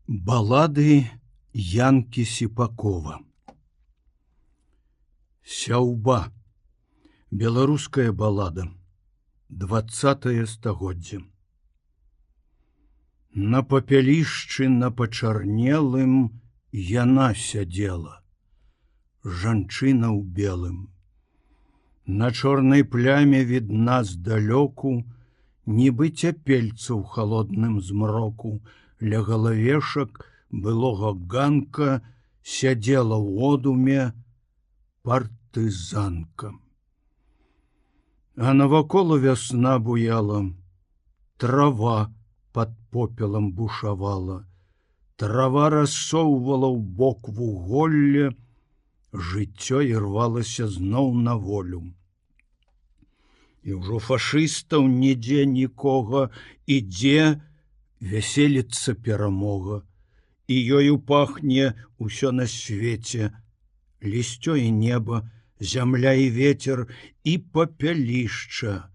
Балады Янкі Сіпакова. Сяўба. Беларуская балада. 20 стагоддзе. На папялішчы на пачарнелым яна сядзела. Жанчына ў белым. На чорнай пляме відна здалёку, нібы цяпельца ў халодным змроку. Ля галавешак былога ганка сядзела ў одуме партызанка. А навакол вясна буяла, трава пад попелам бушавала, трава рассоўвала ў бок вуголле, жыццё ірвалася зноў на волю. І ўжо фашыстаў нідзе нікога, ідзе, вяселіцца перамога, і ёю пахне ўсё на свеце, лісцё і неба, зямля і ветер, і папялішча,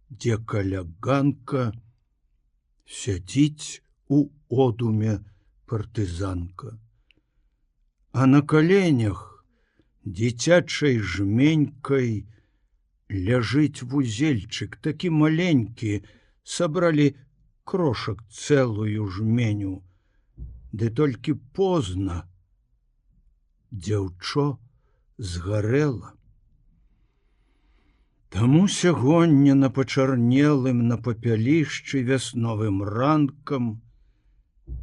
дзе каля ганка сядзіць у одуме партызанка. А на каленях дзіцячай жменькай ляжыць вузельчык, такі маленькі, сабралі крошак цэлую жменю, ды толькі позна дзяўчо згарэла. Таму сягоння на пачарнелым на папялішчы вясновым ранкам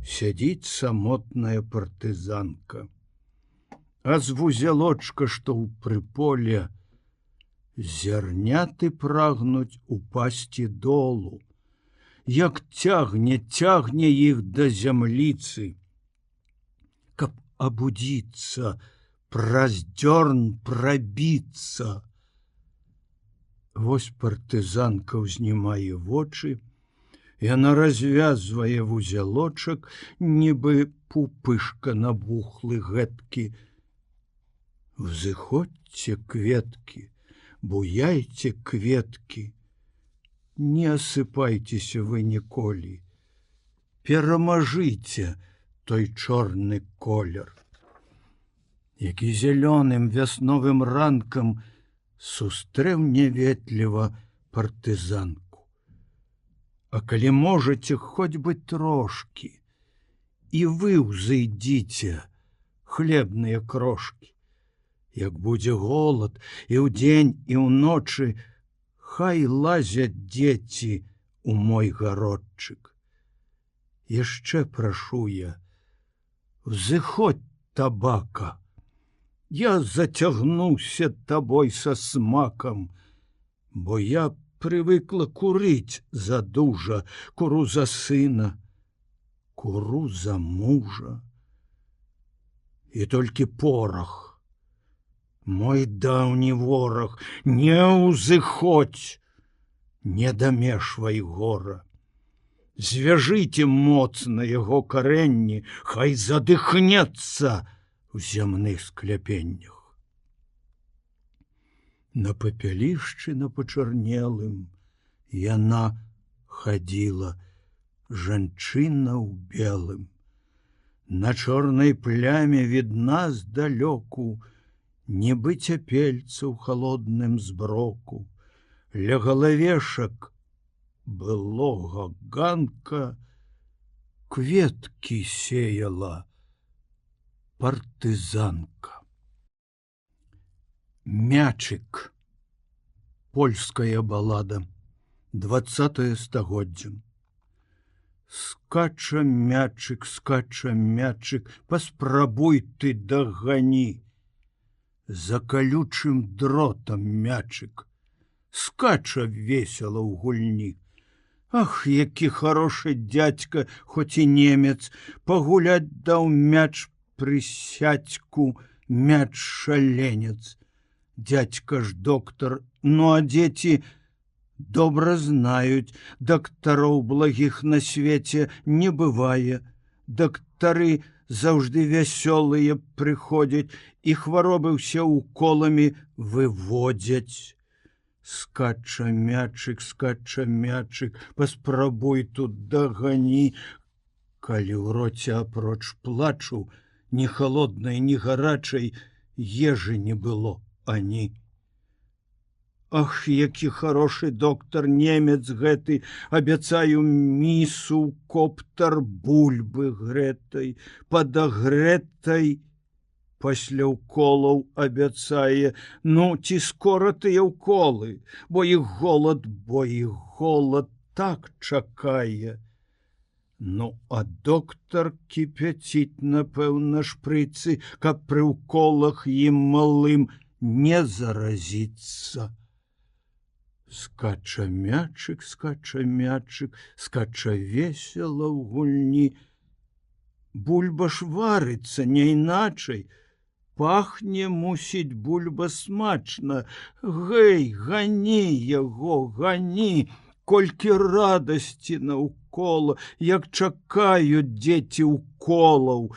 сядзіць самотная партызанка. А з вузелочка, што ў прыполе, зярняты прагнуць упасці долу, як цягне іх да зямліцы, каб абудзіцца, праз дзёрн прабіцца. Вось партызанка ўзнімае вочы, яна развязвае вузелочак, нібы пупышка набухлы гэткі. Взыходзьце, кветкі, буяйце, кветкі, не асыпайцеся вы ніколі, перамажыце той чорны колер. Які зялёным вясновым ранкам сустрэў няветліва партызанку. А калі можаце хоць бы трошкі, і вы ўзыдзіце хлебныя крошкі. Як будзе голад і ўдзень, і ўночы, хай лазять дзеці у мой гародчык. Яшчэ прашу я, взыходь, табака, я зацягнуся табой са смакам, бо я прывыкла курыць задужа, куру за сына, куру за мужа. І толькі порах, мой даўні вораг, не ўзыходзь, не дамешвай гора. Звяжыце моцна яго карэнні, хай задыхнецца у зямных скляпеннях. На папялішчы на пачарнелым яна хадзіла, жанчына ў белым. На чорнай пляме відна здалёку, нібы цяпельца ў халодным зброку. Ля галавешак былога ганка кветкі сеяла партызанка. Мячык. Польская балада. 20 стагоддзе. Скача мячык, паспрабуй ты дагані. За калючым дротам мячык, скача весела ў гульні. Ах, які хорошы дядька, хоць і немец, пагуляць даў мяч прысядзьку, мяч шаленец. Дядька ж доктар, ну а дзеці добра знаюць, дактароў благіх на свеце не бывае. Дактары заўжды вясёлыя прыходзяць, і хваробы ўсе уколамі выводзяць. Скача мячык, паспрабуй тут дагані. калі ў роце апроч плачу, ні халоднай, ні гарачай ежы не было ані. Ах, які хорошы доктар немец гэты, абяцаю місу коптар бульбы грэтай, падагрэтай, пасля ўколаў абяцае, ну, ці скора тыя ўколы, бо іх голад так чакае. Ну, а доктар кіпяціць, напэўна, шпрыцы, каб пры ўколах ім малым не заразіцца. Скача мячык, скача весела ў гульні. Бульба ж варыцца не іначай. Пахне, мусіць, бульба смачна. Гэй, гані яго, гані, колькі радасці наўкола, як чакаюць дзеці уколаў.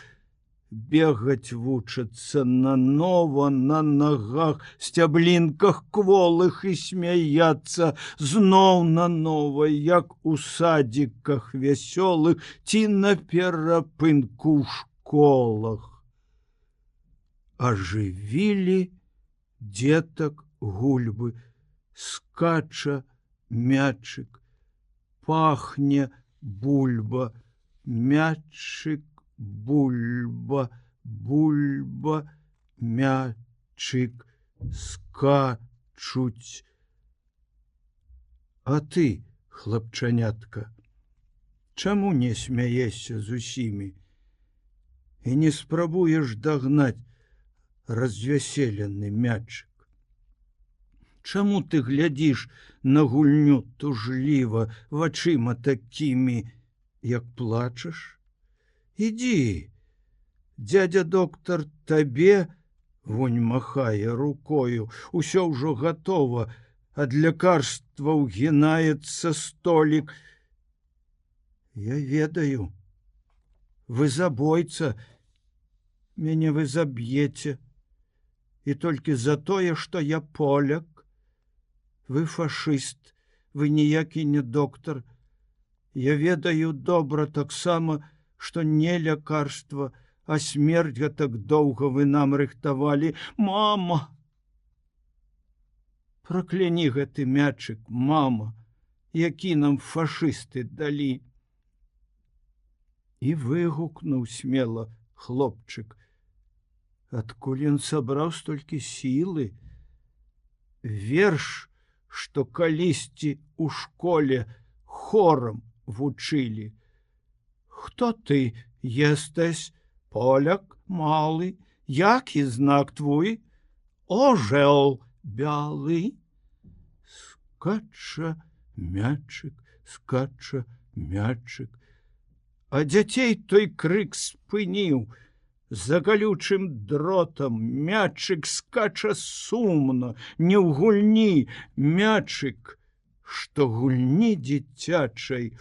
Бегаць вучацца нанова на нагах, сцяблінках кволых і смяяцца зноў нанова, як у садзіках вясёлых ці на перапынку ў школах. Ажывілі дзетак гульбы, скача мячык, пахне бульба, мячык, бульба, бульба, мячык, скачуць. А ты, хлапчанятка, чаму не смяешся з усімі і не спрабуеш дагнаць развяселены мячык? Чаму ты глядзіш на гульню тужліва вачыма такімі, як плачаш? Ідзі, дзядзя доктар табе, вунь махае рукою, усё ўжо гатова, ад лякарства ўгінаецца столік. Я ведаю, вы забойца, мяне вы заб'еце, і толькі за тое, што я поляк. Вы фашыст, вы ніякі не доктар. Я ведаю добра таксама, што не лякарства, а смерць гэтак доўга вы нам рыхтавалі. Мама! Пракляні гэты мячык, мама, які нам фашысты далі. І выгукнуў смела хлопчык. Адкуль ён сабраў столькі сілы? Верш, што калісьці ў школе хорам вучылі. Хто ты естась? Поляк малы. Які знак твой? Оржел бялы. Скача мячык, скача мячык. А дзяцей той крык спыніў. За калючым дротам мячык скача сумна, не ў гульні. Мячык, што гульні дзіцячай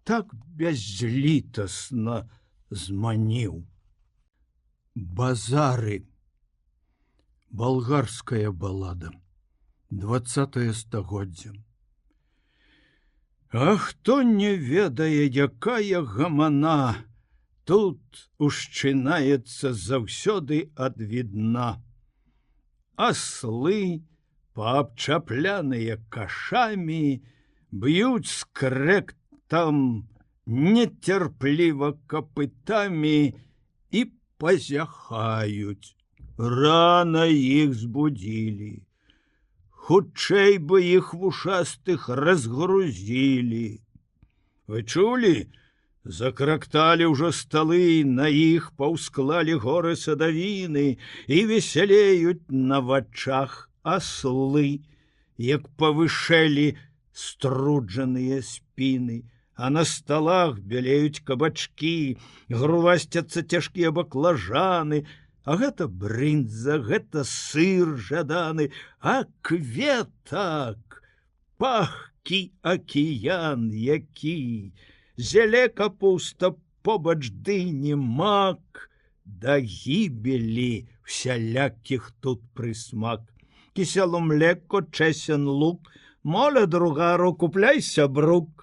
так бязлітасна зманіў. Базары. Балгарская балада. 20 стагоддзя. А хто не ведае, якая гамана, тут ушчынаецца заўсёды ад відна. Аслы, паабчапляныя кашамі, б'юць скрэк там нецярпліва капытамі і пазяхаюць. Рана іх збудзілі. Хутчэй бы іх вушастых разгрузілі. Вы чулі? Закракталі ўжо сталы, на іх паўсклалі горы садавіны і весялеюць на вачах аслы, як павышэлі струджаныя спіны. А на сталах бялеюць кабачкі, грувасцяцца цяжкія баклажаны, а гэта брынза, гэта сыр жаданы, а кветак, пахкі акіян які, зеле капуста побач дыні мак, да гібелі всялякіх тут прысмак. Кісело млеко, чесен лук, моля другару, купляй сябрук.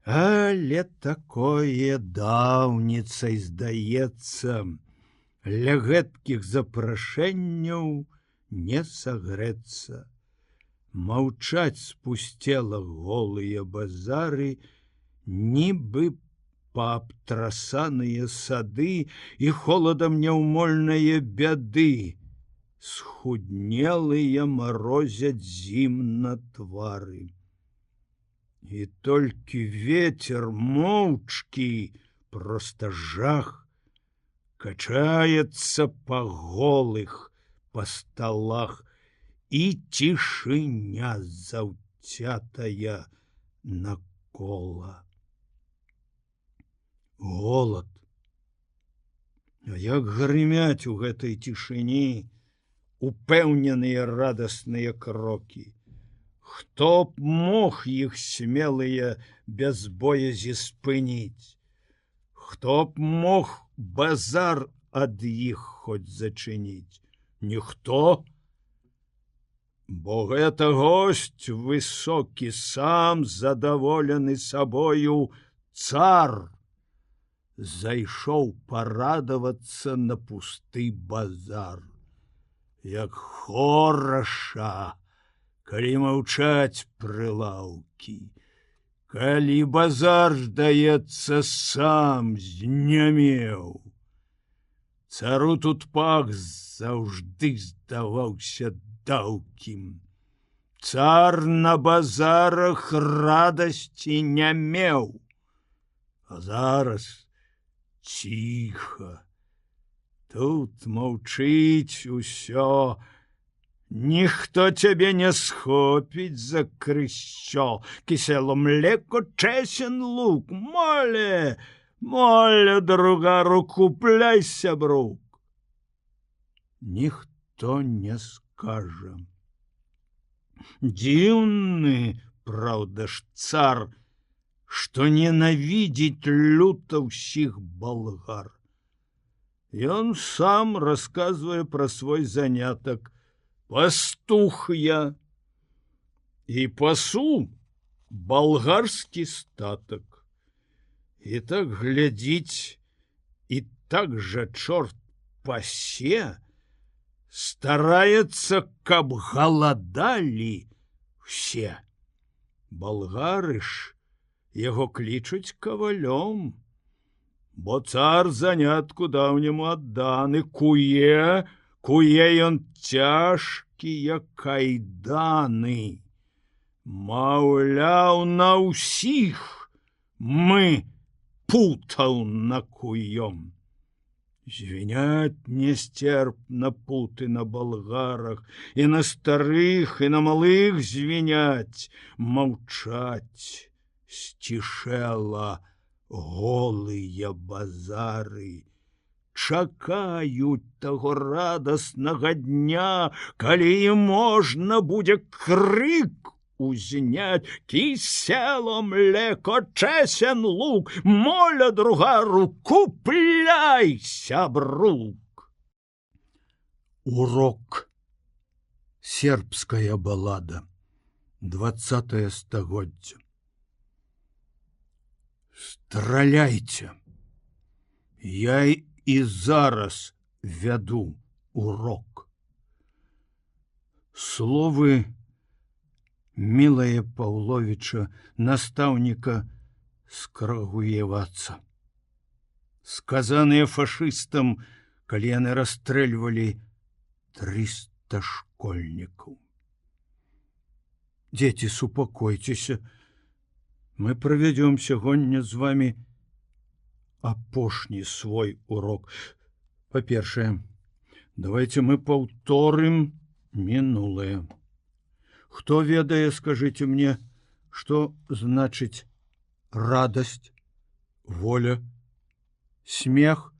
Але такое даўніцай здаецца, ля гэткіх запрашэнняў не сагрэцца. Маўчаць спусцела голыя базары, нібы паабтрасаныя сады і холадам няўмольнае бяды. Схуднелыя марозяць зім на твары. І толькі ветер моўчкі, проста жах, качаецца па голых, па сталах, і цішыня заўцятая накола. Голад. А як грымяць у гэтай цішыні упэўненыя радасныя крокі. Хто б мог іх смелыя без боязі спыніць? Хто б мог базар ад іх хоць зачыніць? Ніхто. Бо гэта госць высокі, сам задаволены сабою цар, зайшоў парадавацца на пусты базар. Як хораша, калі маўчаць прылаўкі, калі базар, здаецца, сам знямеў. Цару тут пах заўжды здаваўся даўкім. Цар на базарах радасці не меў. А зараз ціха. Тут маўчыць усё. Ніхто цябе не схопіць за крыщо. Кісело млеко, чесен лук. Моле, моле, другару, купляй, сябрук. Ніхто не скажа. Дзіўны, праўда ж, цар, што ненавідзіць люта ўсіх балгар. Ён сам расказвае пра свой занятак. Пастух я. І пасу балгарскі статак. І так глядзіць, і так жа чорт пасе, стараецца, каб галадалі все. Болгары ж яго клічуць кавалём, бо цар занятку даўняму адданы. Куе ён цяжкія кайданы. Маўляў, на ўсіх мы путаў накуём. Звіняць несцерпна путы на балгарах, і на старых, і на малых звіняць. Маўчаць сцішэла голыя базары. Чакаюць таго радаснага дня, калі ім можна будзе крык узняць. Кісело млеко, чесен лук, моля, другару, купляй, сябрук. Урок. Сербская балада. 20 стагоддзя. Страляйце. Я і зараз вяду урок. Словы Мілая Паўловіча, настаўніка Скрагуеваца, сказаныя фашыстам, калі яны расстрэльвалі 300 школьнікаў. Дзеці, супакойцеся, мы правядзём сягоння з вамі апошні свой урок. Па-першае, давайте мы паўторым мінулае. Хто ведае, скажыце мне, што значыць радасць, воля, смех,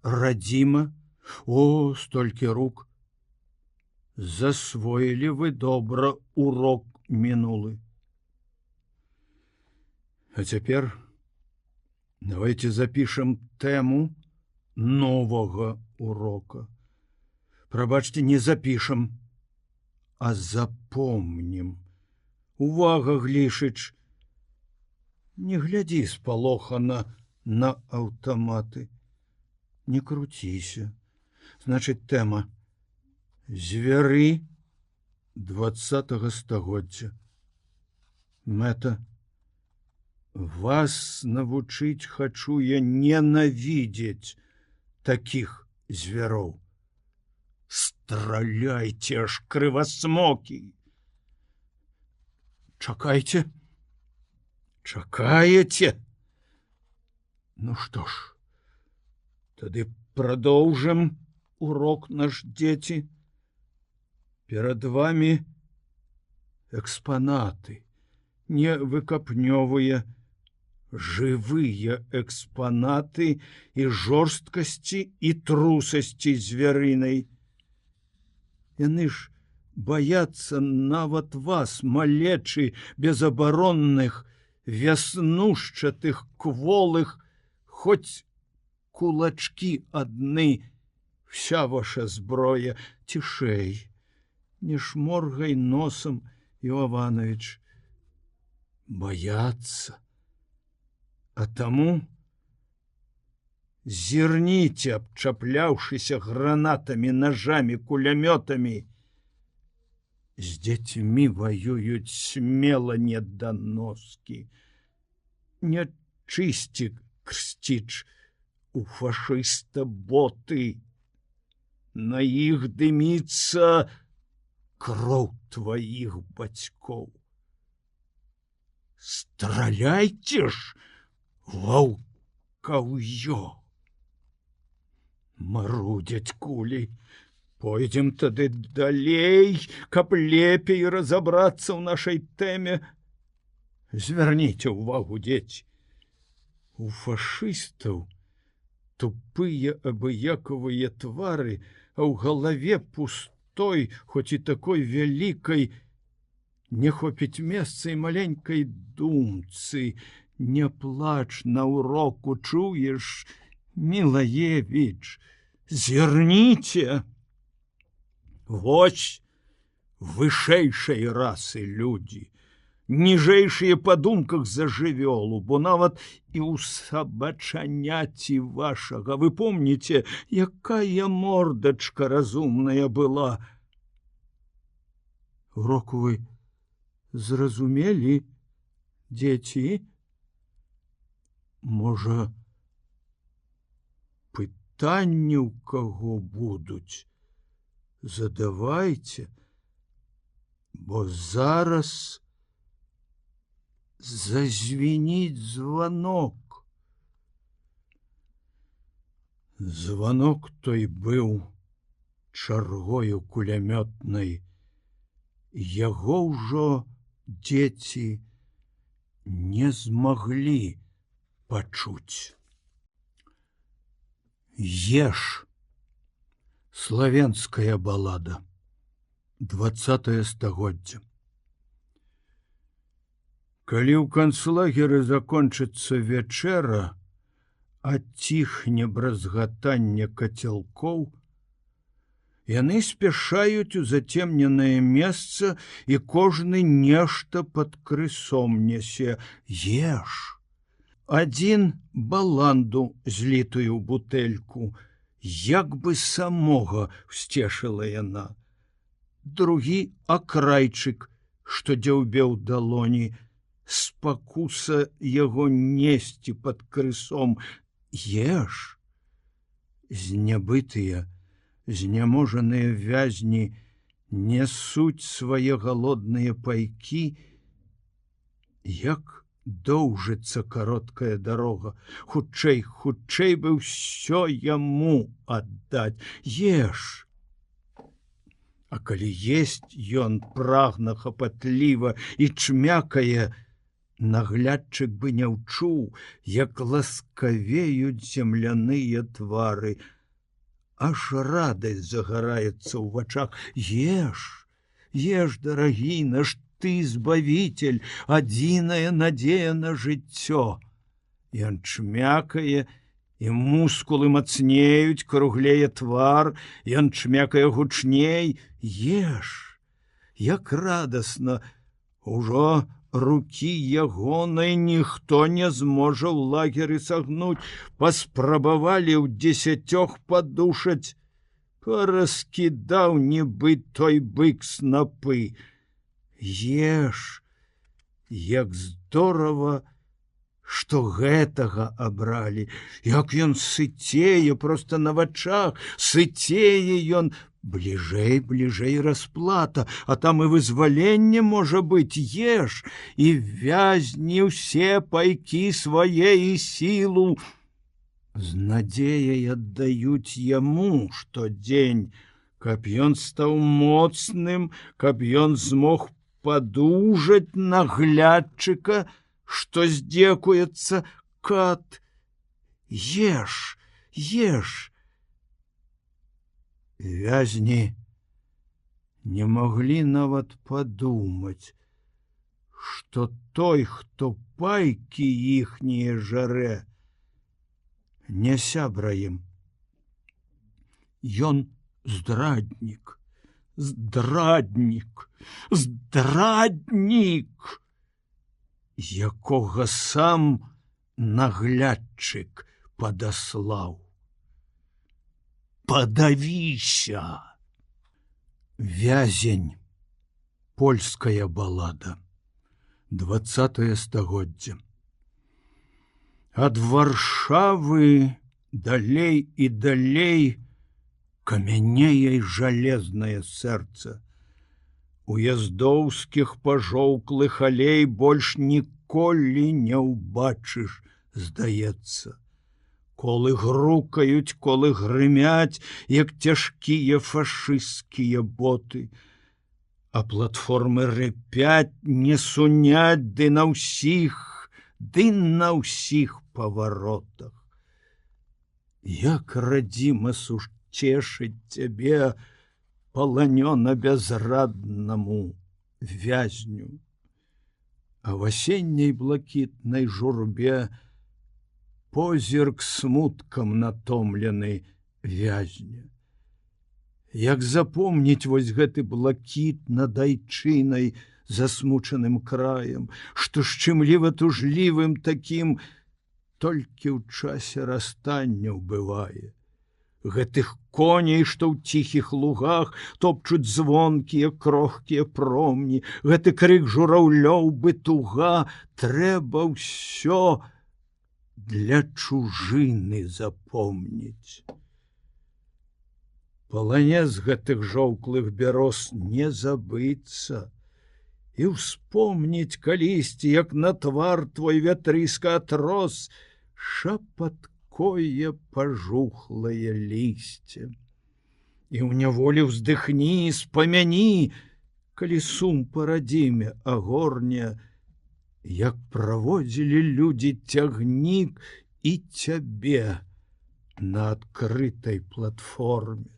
радзіма? О, столькі рук! Засвоілі вы добра урок мінулы. А цяпер давайте запішам тэму новага урока. Прабачце, не запішам, а запомнім. Увага, Глішыч! Не глядзі спалохана на аўтаматы. Не круціся. Значыць, тэма звяры 20-го стагоддзя. Мэта. Вас навучыць хачу я ненавідзець такіх звяроў. Страляйце ж, крывасмокі! Чакайце. Чакаеце? Ну што ж, тады прадоўжым урок наш, дзеці. Перад вамі экспанаты, не выкапнёвыя, жывыя экспанаты і жорсткасці і трусасці звярынай. Яны ж баяцца нават вас, малечы, безабаронных, вяснушчатых, кволых, хоць кулачкі адны, вся ваша зброя. Цішэй, не шморгай носам, Іованович. Баяцца. А таму зірніце, абчапляўшыся гранатамі, нажамі, кулямётамі. З дзецьмі ваююць смела недоноскі. Не чысці, Крсціч, у фашыста боты. На іх дыміцца кроў тваіх бацькоў. Страляйце ж, ваўкаўё! Марудзяць кулі. Пойдзем тады далей, каб лепей разабрацца ў нашай тэме. Звярніце ўвагу, дзеці. У фашыстаў тупыя абыякавыя твары, а ў галаве пустой, хоць і такой вялікай, не хопіць месца і маленькай думцы. Не плач на уроку, чуеш, Мілаевіч, зірніце. Вось вышэйшай расы людзі, ніжэйшыя па думках за жывёлу, бо нават і ў сабачаняці вашага, вы помніце, якая мордачка разумная была. Уроку вы зразумелі, дзеці? Можа, пытанні ў каго будуць? Задавайце, бо зараз зазвініць званок. Званок той быў чаргою кулямётнай. Яго ўжо дзеці не змаглі пачуць. Еш. Славенская балада. 20-е стагоддзя. Калі ў канцлагеры закончыцца вячэра, а ціхне бразгатанне кацялкоў, яны спяшаюць у зацемненае месца, і кожны нешта пад крысом нясе. Еш. Адзін баланду злітую бутэльку, як бы самога сцешыла яна. Другі акрайчык, што дзяўбеў далоні, спакуса яго несці пад крысом. Еш. Знябытыя, зняможаныя вязні нясуць свае галодныя пайкі. Як доўжыцца кароткая дарога. Хутчэй, хутчэй бы ўсё яму аддаць. Еш. А калі есць ён прагна, хапатліва і чмякае, наглядчык бы не ўчуў, як ласкавеюць земляныя твары. Аж радасць загараецца ў вачах. Еш, еш, дарагі наш, ты збавитель, адзіная надзея на жыццё. Ён чмякае, і мускулы мацнеюць, круглее твар, ён чмякае гучней. Еш, як радасна, ужо рукі ягонай ніхто не зможа ў лагеры сагнуць. Паспрабавалі ў 10 падушаць. Параскідаў, нібы той бык снапы. Еш, як здорава, што гэтага абралі, як ён сыцее проста на вачах, сыцее ён, бліжэй расплата, а там і вызваленне можа быць, еш, і вязні ўсе пайкі свае і сілу. З надзеяй аддаюць яму штодзень, каб ён стаў моцным, каб ён змог падужаць наглядчыка, што здзекуецца. Кат, еш, еш. Вязні не маглі нават падумаць, што той, хто пайкі іхнія жарэ, не сябра ім. Ён здраднік, здраднік, здраднік, якога сам наглядчык падаслаў. Падавіся! Вязень. Польская балада. 20 стагоддзя. Ад Варшавы далей і далей камянее жалезнае сэрца. Уяздоўскіх пажоўклых алей больш ніколі не ўбачыш, здаецца. Колы грукаюць, колы грымяць, як цяжкія фашысцкія боты. А платформы рыпяць, не сунять, ды на ўсіх паваротах. Як радзіма сушчэшыць цябе, паланёна бязраднаму вязню. А в асенняй блакітнай журбе позірк смуткам натомлены вязня. Як запомніць вось гэты блакіт над айчынай засмучаным краем, што шчымліва тужлівым такім толькі ў часе расстання бывае. Гэтых коней, што ў ціхіх лугах топчуць звонкія крохкія промні, гэты крык жураўлёў бы туга, трэба ўсё для чужыны запомніць. Паланез гэтых жоўклых бяроз не забыцца і ўспомніць калісьці, як на твар твой вятрыска атрос шапаткое пажухлае лісце. І ў няволі ўздыхні, спамяні, калі сум па радзіме агорне, як праводзілі людзі цягнік і цябе на адкрытай платформе.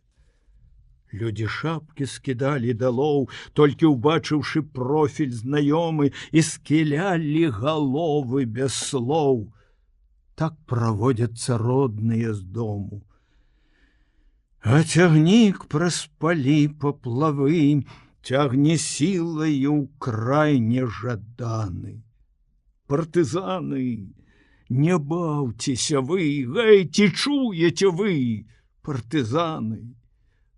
Людзі шапкі скідалі далоў, толькі ўбачыўшы профіль знаёмы, і скілялі галовы без слоў. Так праводзяцца родныя з дому. А цягнік праз палі паплавы цягне сілаю ў край нежаданы. Партызаны, не баўцеся вы, гэй, ці чуеце вы, партызаны?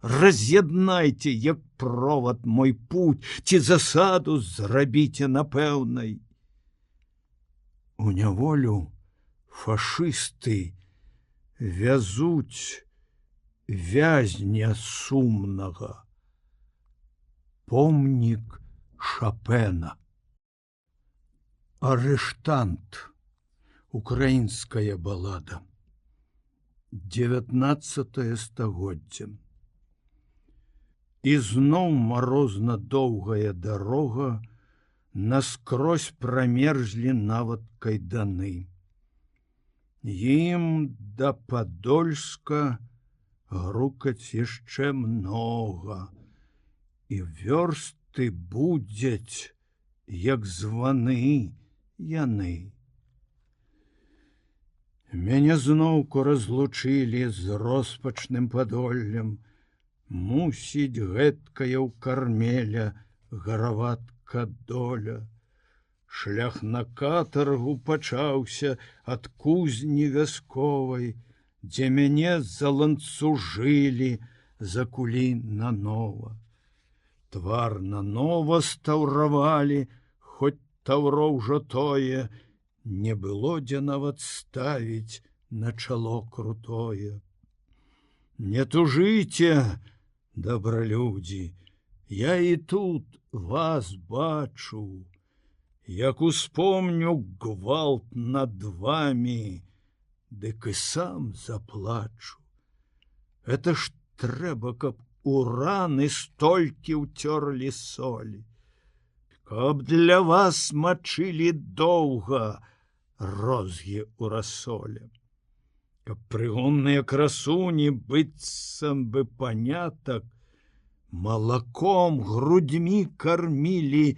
Раз'яднайце, як провад мой путь, ці засаду зрабіце напэўнай. У няволю фашысты вязуць вязня сумнага. Помнік Шапена. Арыштант. Украінская балада. 19 стагоддзя. І зноў марозна доўгая дарога, наскрозь прамерзлі нават кайданы. Ім да Падольска грукаць яшчэ многа, і вёрсты будзяць, як званы яны. Мяне зноўку разлучылі з роспачным Падоллем, мусіць гэткая ў кармеля гараватка доля. Шлях на катаргу пачаўся ад кузні вясковай, дзе мяне заланцужылі, закулі нанова. Твар нанова стаўравалі, хоць таўро ўжо тое, не было дзе нават ставіць на чало крутое. Не тужыце, дабралюдзі, я і тут вас бачу, як успомню гвалт над вами, дык і сам заплачу. Это ж трэба, каб у раны столькі ўцёрлі солі, каб для вас мачылі доўга розгі ў расоле, каб прыгонныя красуні, быццам бы панятак, малаком грудьмі кармілі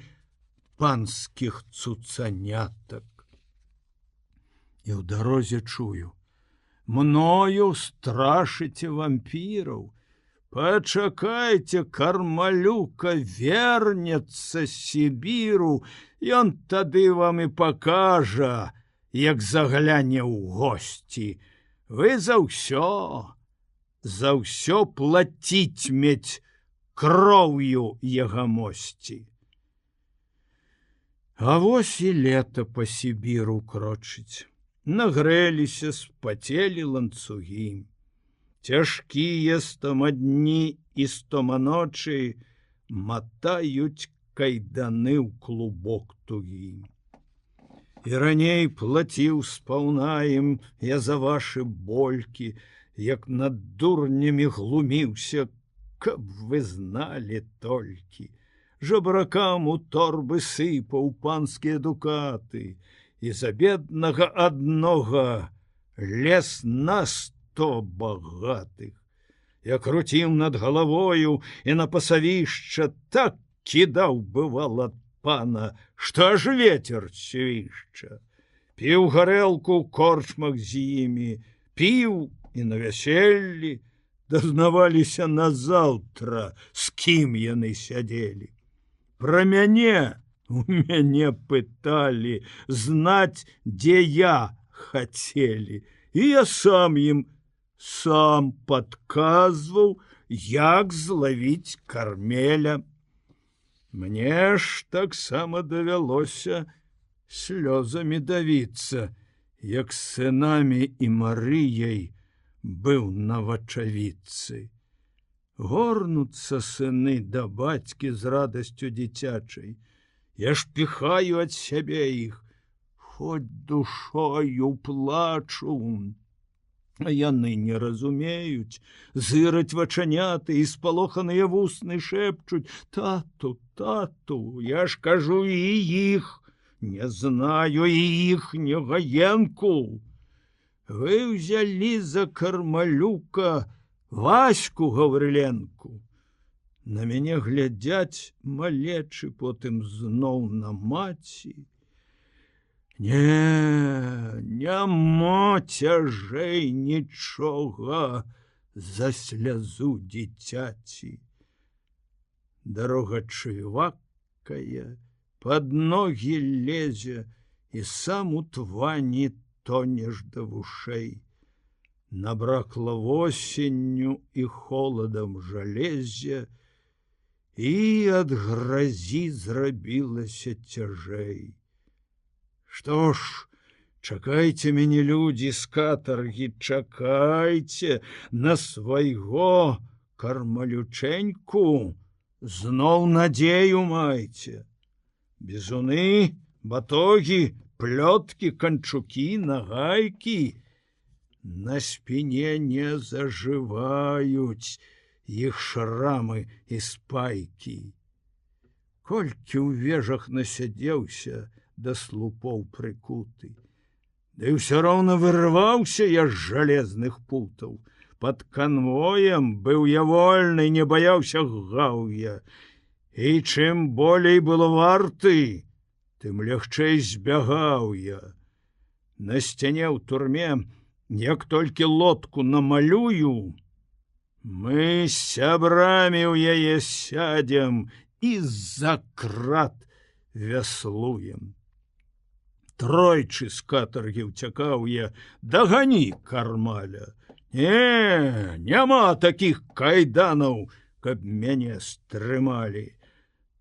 панскіх цуцанятак. І ў дарозе чую: мною страшыце вампіраў, пачакайце, Кармалюка вернецца з Сібіру, ён тады вам і пакажа, як загляне ў госці. Вы за ўсё плаціць мець кроўю ягамосці. А вось і лета па Сібіру крочыць. Нагрэліся, спацелі ланцугі. Цяжкія стомадні і стоманочы матаюць кайданы ў клубок тугі. І раней плаціў спаўна ім я за вашы болькі, як над дурнямі глуміўся, каб вы зналі толькі. Жабракам у торбы сыпаў панскія дукаты, і за беднага аднога лез на 100 багатых. Я круціў над галавою і на пасавішча так кідаў бывала пана, што аж ветер свішча. Піў гарэлку ў корчмах з імі, піў і на вяселлі, дазнаваліся назаўтра, з кім яны сядзелі. Пра мяне у мяне пыталі, знаць, дзе я хацелі, і я сам ім падказваў, як злавіць кармеля. Мне ж таксама давялося слёзамі давіцца, як з сынамі і Марыяй быў на вачавіцы. Горнуцца сыны да бацькі з радасцю дзіцячай. Я ж піхаю ад сябе іх, хоць душою плачу. А яны не разумеюць, зыраць вачаняты і спалоханыя вусны шэпчуць: тату, тату, я ж кажу і іх, не знаю і іхняга енку. Вы ўзялі за Кармалюка Ваську Гаврыленку. На мяне глядзяць малечы, потым зноў на маці. Няма цяжэй нічога за слязу дзіцяці. Дарога чывакая, пад ногі лезе, і сам у твані тонеш да вушэй. Набракла восенню і холадам жалезе, і ад гразі зрабілася цяжэй. Што ж, чакайце мяне, людзі, з катаргі, чакайце на свайго Кармалючэньку, зноў надзею майце. Бізуны, батогі, плёткі, канчукі, нагайкі на спіне не зажываюць іх шрамы і спайкі. Колькі ў вежах насядзеўся, да слупоў прыкуты. Ды ўсё роўна вырваўся я з жалезных путаў. Пад канвоем быў я вольны, не баяўся гаўя. І чым болей было варты, тым лягчэй збягаў я. На сцяне ў турме, як толькі лодку намалюю, мы з сябрамі ў яе сядзем і за крат вяслуем. Тройчы з катаргі ўцякаў я, дагані кармаля. Няма такіх кайданаў, каб мяне стрымалі.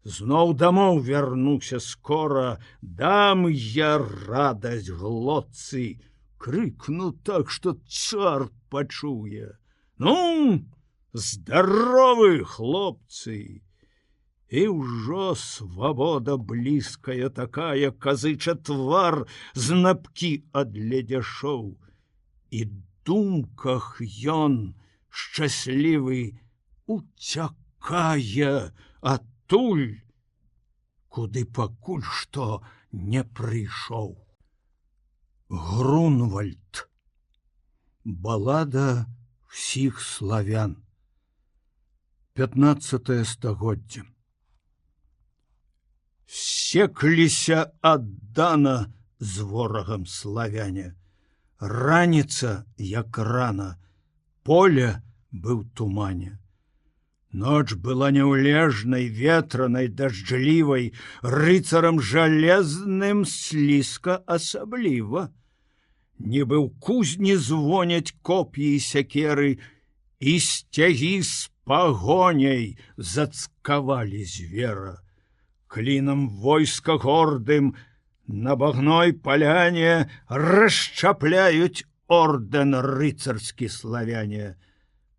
Зноў дамоў вярнуся скора, дам я радасць глотцы, крыкну так, што цар пачуе. Ну, здаровы, хлопцы! І ўжо свабода блізкая такая, казыча твар, знапкі ад ледяшоў. І думках ён, шчаслівы, уцякае адтуль, куды пакуль што не прыйшоў. Грунвальд. Балада ўсіх славян. 15 стагоддзе. Секліся аддана з ворагам славяне. Раніца, як рана, поле быў тумане. Ноч была няўлежнай, ветранай, дажджлівай, рыцарам жалезным слізка асабліва. Нібы ў кузні звоняць коп'і і сякеры, і сцягі з пагоняй зацкавалі звера. Клінам войска гордым на багной паляне расчапляюць ордэн рыцарскі славяне.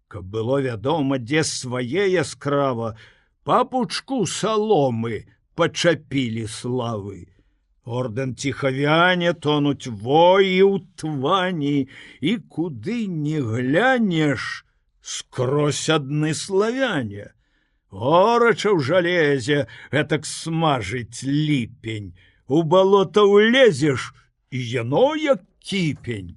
Каб было вядома, дзе свае яскрава, па пучку саломы пачапілі славы. Ордэн ціхавяне, тонуць воі ў твані, і куды не глянеш, скрозь адны славяне. Горача ў жалезе гэтак смажыць ліпень, у балота ўлезеш, і яно як кіпень.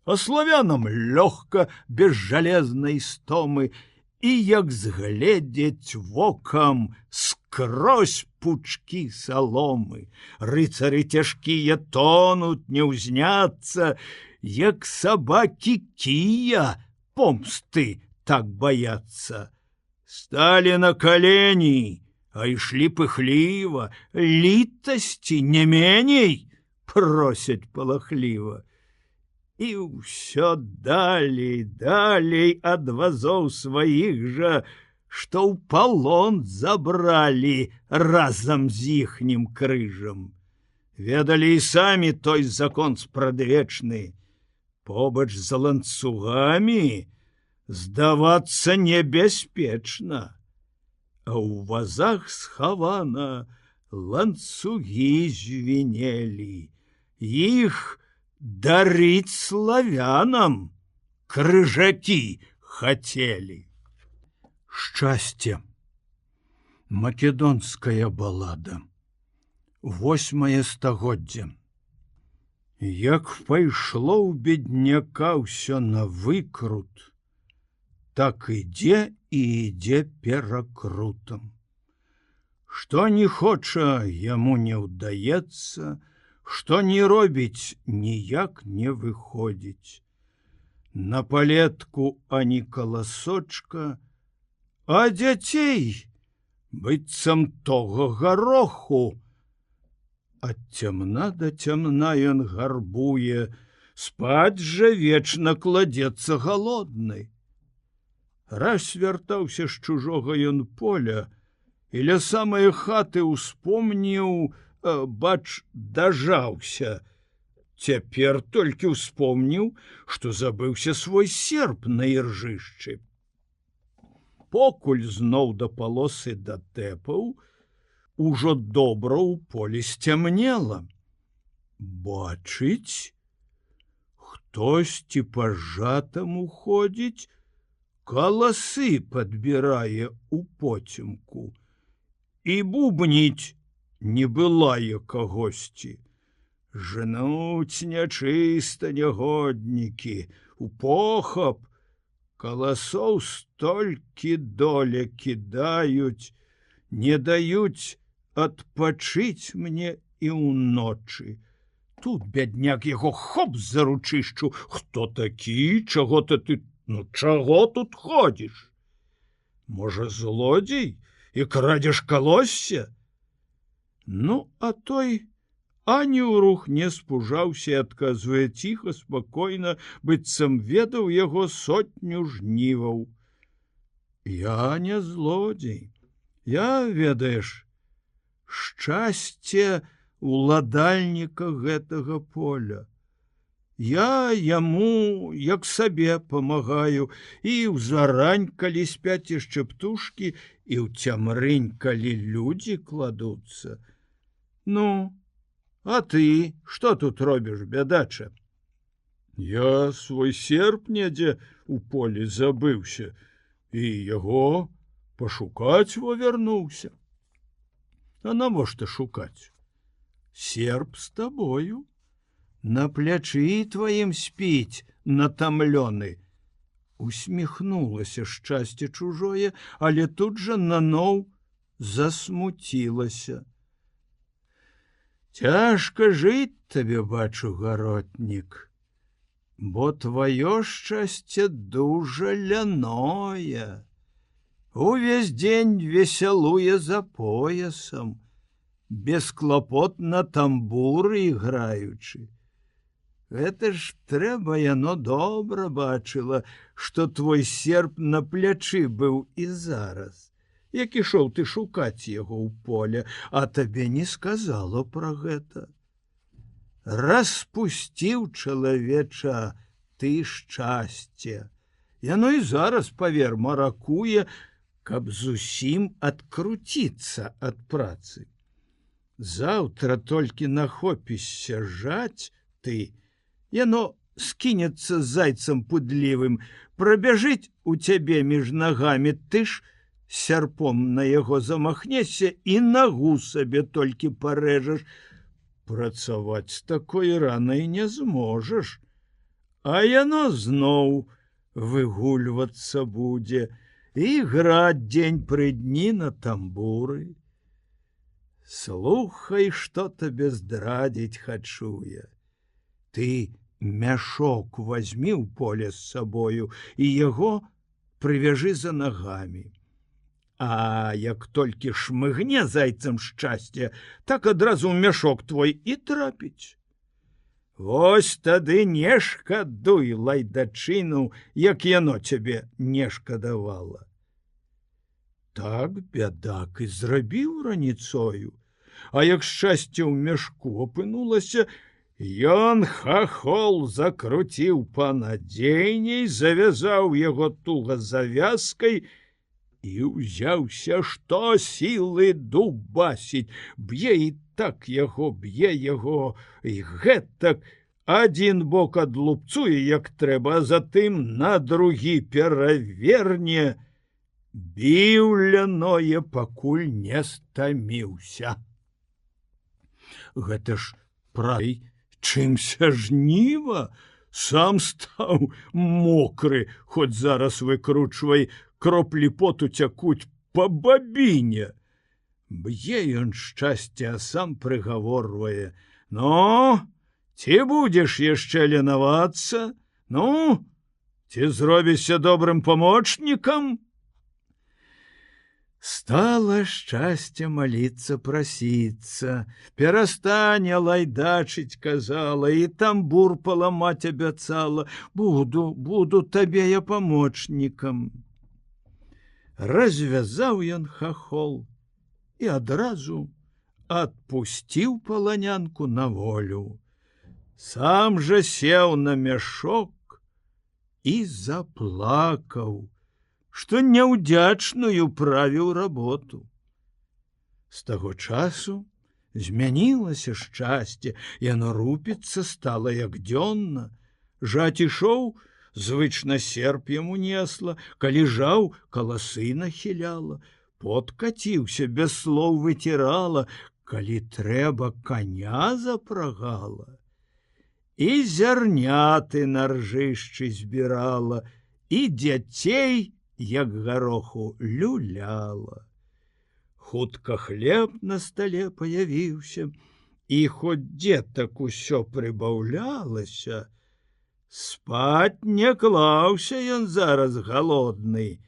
А славянам лёгка, без жалезнай стомы, і як згледзець вокам скрозь пучкі саломы. Рыцары цяжкія тонуць, не ўзняцца, як сабакі кія, помсты так баяцца. Сталі на калені, а ішлі пыхліва, літасці не меней просяць палахліва. І ўсё далей, далей ад вазоў сваіх жа, што ў палон забралі разам з іхнім крыжам. Ведалі і самі той закон спрадвечны. Побач з ланцугамі здавацца небяспечна, а ў вазах схавана ланцугі звінелі. Іх дарыць славянам крыжакі хацелі. Шчасце. Македонская балада. 8 стагоддзе. Як пайшло ў бедняка ўсё на выкрут, так ідзе і ідзе перакрутам. Што не хоча, яму не ўдаецца, што не робіць, ніяк не выходзіць. На палетку ані каласочка, а дзяцей быццам того гароху. Ад цямна да цямна ён гарбуе, спаць жа вечна кладзецца галодны. Раз вяртаўся з чужога ён поля, і ля самай хаты ўспомніў, бач, дажаўся. Цяпер толькі ўспомніў, што забыўся свой серп на іржышчы. Покуль зноў да палосы датэпаў, ужо добра ў полі сцямнела. Бачыць, хтосьці па жатаму ходзіць, каласы падбірае ў поцемку, і бубніць не былае кагосьці. Жнуць нячыста нягоднікі, у похап, каласоў столькі доля кідаюць, не даюць адпачыць мне і ўночы. Тут бядняк яго хоп за ручышчу. Хто такі, чаго ты, чаго тут ходзіш? Можа, злодзей і крадзеш калосся? Ну, а той ані ў рух не спужаўся і адказвае ціха, спакойна, быццам ведаў яго сотню жніваў. Я не злодзей. Я, ведаеш, шчасце уладальніка гэтага поля. Я яму, як сабе, памагаю, і ў зарань, калі спяць яшчэ птушкі, і ў цямрынь, калі людзі кладуцца. Ну, а ты што тут робіш, бядача? Я свой серп недзе у полі забыўся, і яго пашукаць вярнуўся. А навошта шукаць? Серп з табою. На плячы тваім спіць, натамлёны. Усміхнулася шчасце чужое, але тут жа наноў засмуцілася. Цяжка жыць табе, бачу, гаротнік, бо тваё шчасце дужа ляное. Увесь дзень весялуе за поясам, бесклапотна тамбуры іграючы. Гэта ж трэба, яно добра бачыла, што твой серп на плячы быў і зараз. Як ішоў ты шукаць яго ў поле, а табе не сказала пра гэта. Распусціў, чалавеча, ты шчасце. Яно і зараз, павер, маракуе, каб зусім адкруціцца ад працы. Заўтра толькі нахопішся жаць ты, яно скінецца зайцам пудлівым, прабяжыць у цябе між нагамі, ты ж сярпом на яго замахнешся і нагу сабе толькі парэжаш. Працаваць з такой ранай не зможаш, а яно зноў выгульвацца будзе і граць дзень пры дні на тамбуры. Слухай, што табе здрадзіць хачу я. Ты мяшок вазьмі ў поле з сабою і яго прывяжы за нагамі. А як толькі шмыгне зайцам шчасце, так адразу ў мяшок твой і трапіць. Вось тады не шкадуй лайдачыну, як яно цябе не шкадавала. Так бядак і зрабіў раніцою, а як шчасце ў мяшку апынулася, ён хахол закруціў панадзейней, завязаў яго туга завязкай і ўзяўся, што сілы дубасіць, б'е і так яго, б'е яго, і гэтак адзін бок адлупцуе, як трэба, а затым на другі пераверне, біў ляное, пакуль не стаміўся. Гэта ж прай чымся жніва, сам стаў мокры, хоць зараз выкручвай, кроплі поту цякуць па бабіне. Б'е ён шчасце, а сам прыгаворвае: ну, ці будзеш яшчэ ленавацца? Ну, ці зробішся добрым памочнікам? Стала шчасце маліцца, прасіцца, перастане лайдачыць, казала, і тамбур паламаць абяцала: буду табе я памочнікам. Развязаў ён хахол і адразу адпусціў паланянку на волю. Сам жа сеў на мяшок і заплакаў, што няўдзячную правіў работу. З таго часу змянілася шчасце, яно рупіцца стала як дзённа. Жаць ішоў, звычна серп яму несла, калі жаў, каласы нахіляла, пот каціўся, без слоў выцірала, калі трэба, коня запрагала. І зярняты на ржышчы збірала, і дзяцей, як гароху, люляла. Хутка хлеб на стале паявіўся, і хоць дзетак усё прыбаўлялася, спаць не клаўся ён зараз галодны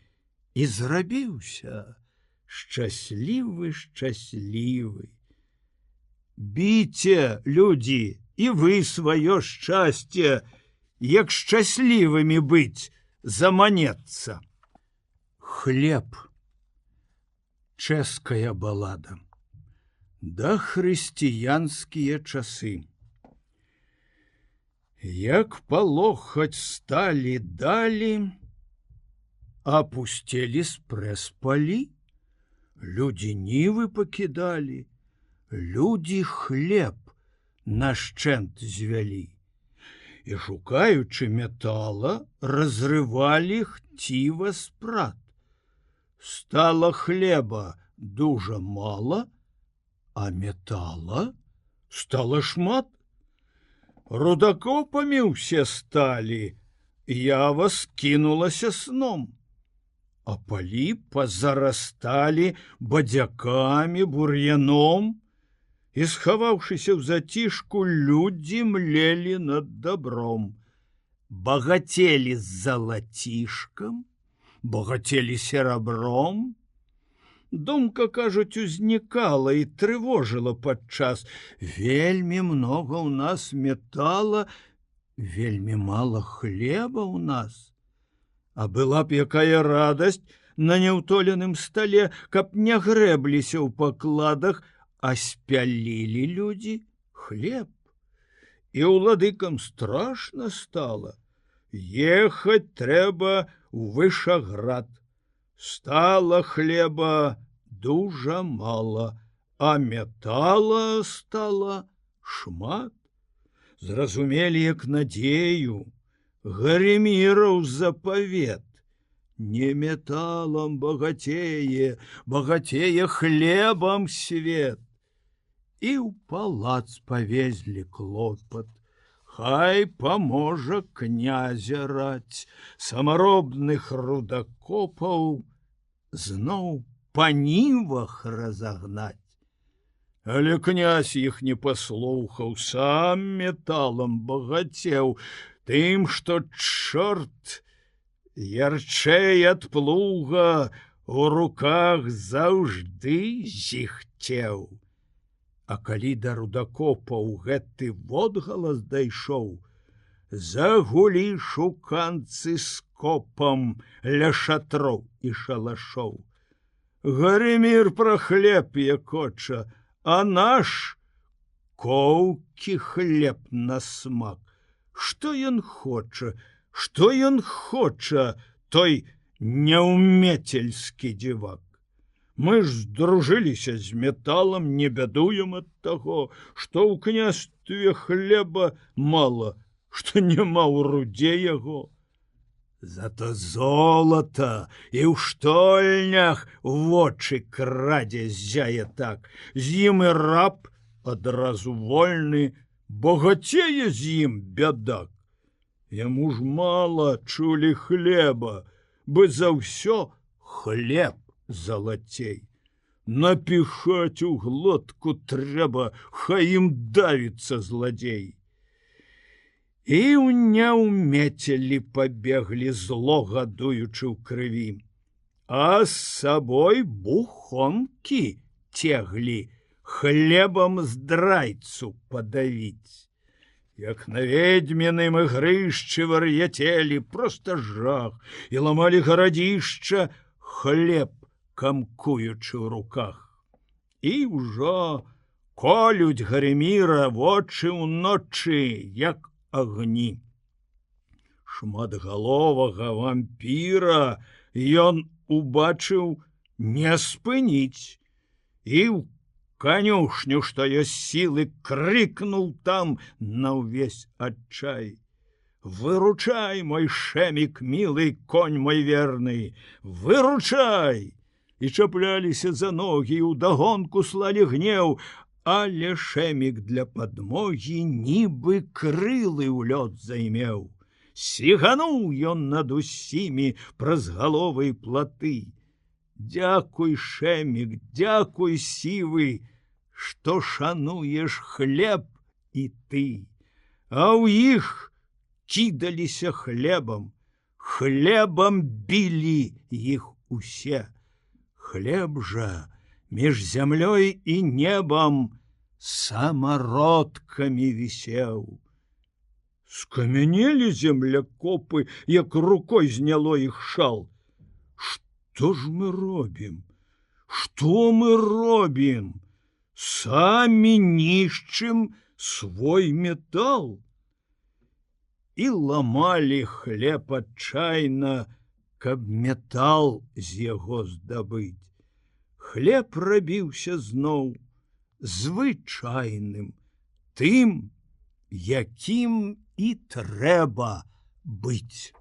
і зрабіўся шчаслівы. Біце, людзі, і вы сваё шчасце, як шчаслівымі быць, заманецца. Хлеб. Чэшская балада. Да хрысціянскія часы. Як палохаць сталі далі, апусцелі спрэс-палі, людзі нівы пакідалі, людзі хлеб нашчэнт звялі. І, шукаючы метала, разрывалі хціва спрат. Стала хлеба дужа мала, а метала стала шмат. Рудакопамі ўсе сталі, ява скінулася сном. А палі пазарасталі бадзякамі, бур'яном, і, схаваўшыся ў зацішку, людзі млелі над дабром. Багацелі з залацішкам, багацелі серабром. Думка, кажуць, узнікала і трывожыла падчас. Вельмі многа ў нас метала, вельмі мала хлеба ў нас. А была б якая радасць на няўтоленым стале, каб не грэбліся ў пакладах, а спялілі людзі хлеб. І ўладыкам страшна стала. Ехаць трэба ў Вышаград. Стала хлеба дужа мала, а метала стала шмат. Зразумелі, як надзею, Гареміраў запавет. Не металам багацее, багацее хлебам свет. І ў палац павезлі клопат. Хай паможа князя раць, самаробных рудакопаў зноў па нівах разагнаць. Але князь іх не паслухаў, сам металам багацеў, тым, што чорт ярчэй ад плуга у руках заўжды зіхцеў. А калі да рудакопаў гэты водгалас дайшоў, загулі шуканцы скопам ля шатроў і шалашоў. Гаремір пра хлеб якоча, а наш коўкі хлеб на смак. Што ён хоча, што ён хоча, той няўмецельскі дзівак. Мы ж здружыліся з металам, не бядуем ад таго, што ў княстве хлеба мала, што няма ў руде яго. Зато золата і ў штольнях вочы крадзе зяе так, з ім і раб адразу вольны, багацее з ім бядак. Яму ж мала чулі хлеба, бы за ўсё хлеб залацей. Напіхаць у глотку трэба, хай ім давіцца зладзей. І ў няўмецелі пабеглі, зло гадуючы ў крыві, а з сабой бухонкі цеглі, хлебам здрайцу падавіць. Як на ведьміным ігрышчы вар'яцелі, проста жах, і ламалі гарадзішча, хлеб камкуючы ў руках. І ўжо колюць Гареміра вочы ўночы, як агні. Шматгаловага вампіра ён убачыў не спыніць, і ў канюшню, што ёсць сілы, крыкнуў там на ўвесь адчай: «Выручай, мой шэмік мілы, конь мой верны, выручай!» І чапляліся за ногі, і ўдагонку слалі гнеў, але шэмік для падмогі нібы крылы ў лёд займеў. Сігануў ён над усімі праз галовы і платы. Дзякуй, шэмік, дзякуй, сівы, што шануеш хлеб і ты. А ў іх кідаліся хлебам, хлебам білі іх усе. Хлеб жа між зямлёй і небам самародкамі вісеў. Скамянелі землякопы, як рукой зняло іх шал. Што ж мы робім? Што мы робім? Самі нішчым свой метал. І ламалі хлеб адчайна, каб метал з яго здабыць. Хлеб рабіўся зноў звычайным, тым, якім і трэба быць.